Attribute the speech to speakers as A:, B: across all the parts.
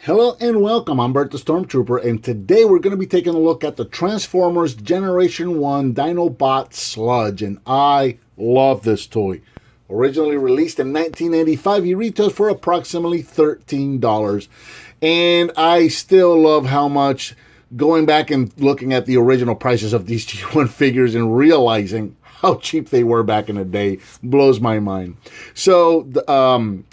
A: Hello and welcome, I'm Bert the Stormtrooper, and today we're going to be taking a look at the Transformers Generation 1 Dinobot Sludge, and I love this toy. Originally released in 1985, he retails for approximately $13, and I still love how much going back and looking at the original prices of these G1 figures and realizing how cheap they were back in the day blows my mind. So the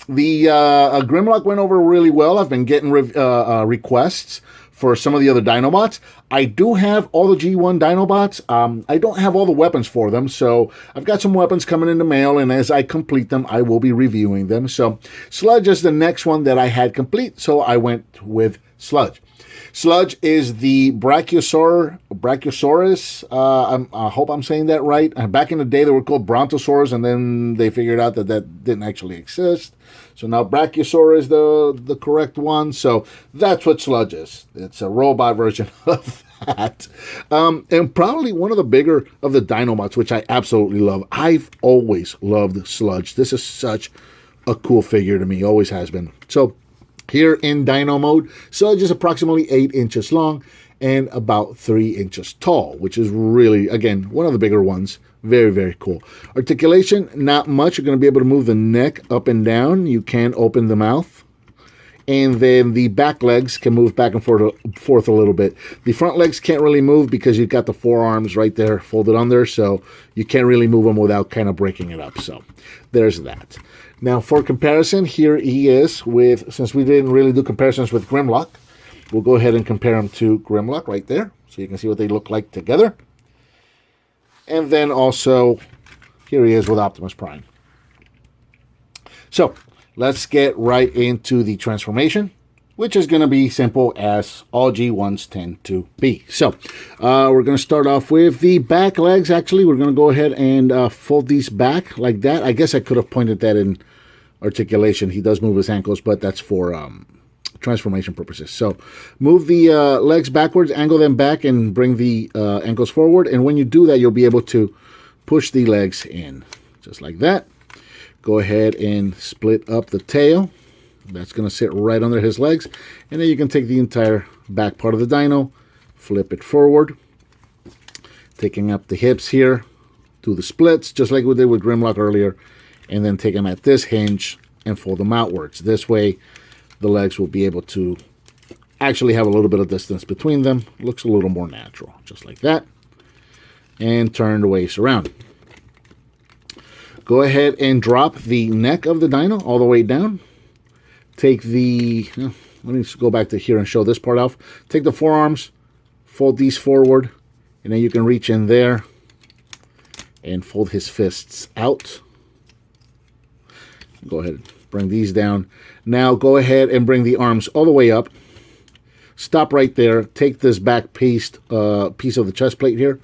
A: Grimlock went over really well. I've been getting requests for some of the other Dinobots. I do have all the G1 Dinobots. I don't have all the weapons for them, so I've got some weapons coming in the mail, and as I complete them, I will be reviewing them. So Sludge is the next one that I had complete, so I went with Sludge. Sludge is the Brachiosaurus. I hope I'm saying that right. Back in the day, they were called Brontosaurus, and then they figured out that that didn't actually exist. So now Brachiosaurus is the correct one. So that's what Sludge is. It's a robot version of that. And probably one of the bigger of the Dinobots, which I absolutely love. I've always loved Sludge. This is such a cool figure to me. Always has been. So here in Dino mode, Sludge is approximately 8 inches long and about 3 inches tall, which is really, again, one of the bigger ones. Very, very cool. Articulation, not much. You're going to be able to move the neck up and down. You can open the mouth. And then the back legs can move back and forth a little bit. The front legs can't really move because you've got the forearms right there folded on there, so you can't really move them without kind of breaking it up. So there's that. Now, for comparison, here he is with, since we didn't really do comparisons with Grimlock, we'll go ahead and compare him to Grimlock right there, so you can see what they look like together. And then also, here he is with Optimus Prime. So, let's get right into the transformation, which is going to be simple as all G1s tend to be. So, we're going to start off with the back legs. Actually, we're going to go ahead and fold these back like that. I guess I could have pointed that in articulation. He does move his ankles, but that's for transformation purposes. So, move the legs backwards, angle them back, and bring the ankles forward. And when you do that, you'll be able to push the legs in, just like that. Go ahead and split up the tail. That's going to sit right under his legs. And then you can take the entire back part of the dino, flip it forward, taking up the hips here, do the splits, just like we did with Grimlock earlier, and then take them at this hinge and fold them outwards. This way, the legs will be able to actually have a little bit of distance between them. Looks a little more natural, just like that. And turn the waist around. Go ahead and drop the neck of the dino all the way down. Take the, let me just go back to here and show this part off. Take the forearms, fold these forward, and then you can reach in there and fold his fists out. Go ahead and bring these down. Now go ahead and bring the arms all the way up. Stop right there. Take this back piece of the chest plate here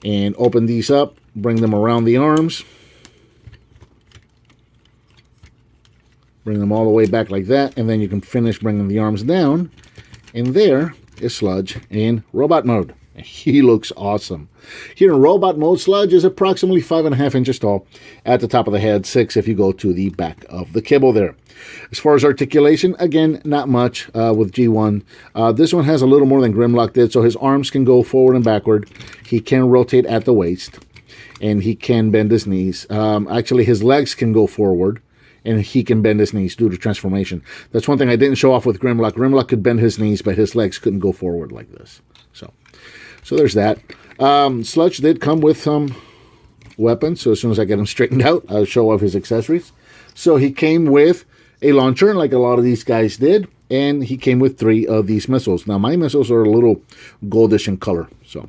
A: and open these up. Bring them around the arms. Bring them all the way back like that, and then you can finish bringing the arms down. And there is Sludge in robot mode. He looks awesome. Here in robot mode, Sludge is approximately 5.5 inches tall at the top of the head, 6 if you go to the back of the kibble there. As far as articulation, again, not much with G1. This one has a little more than Grimlock did, so his arms can go forward and backward. He can rotate at the waist, and he can bend his knees. Actually, his legs can go forward, and he can bend his knees due to transformation. That's one thing I didn't show off with Grimlock. Grimlock could bend his knees, but his legs couldn't go forward like this. So there's that. Sludge did come with some weapons, so as soon as I get him straightened out, I'll show off his accessories. So he came with a launcher, like a lot of these guys did, and he came with 3 of these missiles. Now, my missiles are a little goldish in color, so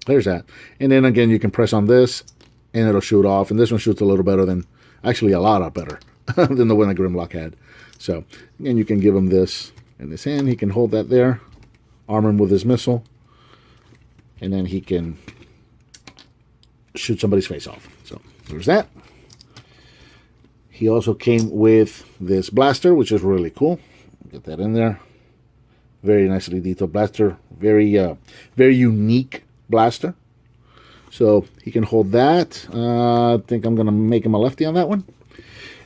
A: there's that. And then, again, you can press on this, and it'll shoot off, and this one shoots a little better than, actually a lot better than the one that Grimlock had. So, again, you can give him this in his hand. He can hold that there, arm him with his missile, and then he can shoot somebody's face off. So there's that. He also came with this blaster, which is really cool. Get that in there. Very nicely detailed blaster. Very unique blaster. So he can hold that. I think I'm going to make him a lefty on that one.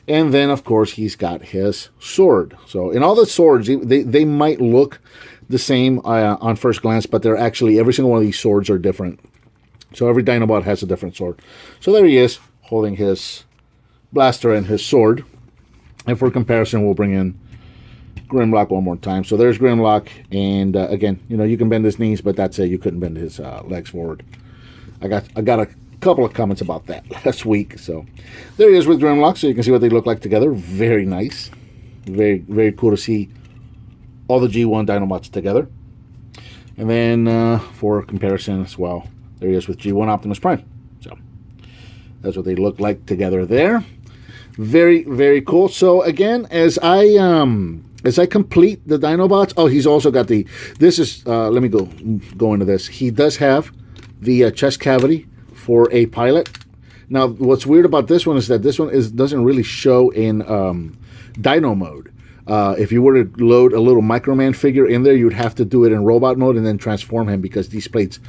A: And then, of course, he's got his sword. So in all the swords, they might look the same on first glance, but they're actually, every single one of these swords are different. So every Dinobot has a different sword. So there he is, holding his blaster and his sword. And for comparison, we'll bring in Grimlock one more time. So there's Grimlock, and again, you can bend his knees, but that's it. You couldn't bend his legs forward. I got a couple of comments about that last week. So there he is with Grimlock, so you can see what they look like together. Very nice. Very, very cool to see all the G1 Dinobots together. And then for comparison as well, there he is with G1 Optimus Prime. So that's what they look like together there. Very, very cool. So again, as I complete the Dinobots, oh, he's also got this is, let me go into this. He does have the chest cavity for a pilot. Now, what's weird about this one is that this one doesn't really show in Dino mode. If you were to load a little Microman figure in there, you'd have to do it in robot mode and then transform him, because these plates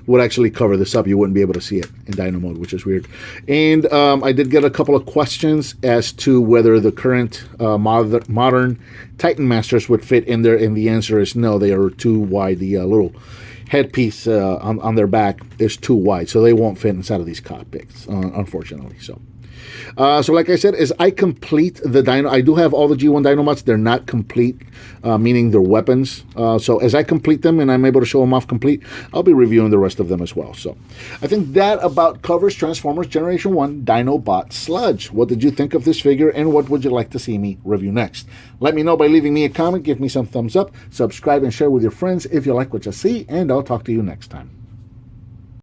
A: would actually cover this up. You wouldn't be able to see it in Dino mode, which is weird. And I did get a couple of questions as to whether the current modern Titan Masters would fit in there, and the answer is no. They are too wide. The little headpiece on their back is too wide, so they won't fit inside of these cockpits, unfortunately. So like I said, as I complete the Dino, I do have all the G1 Dinobots. They're not complete, meaning their weapons. So as I complete them and I'm able to show them off complete, I'll be reviewing the rest of them as well. So I think that about covers Transformers Generation 1 Dinobot Sludge. What did you think of this figure, and what would you like to see me review next? Let me know by leaving me a comment, give me some thumbs up, subscribe and share with your friends if you like what you see, and I'll talk to you next time.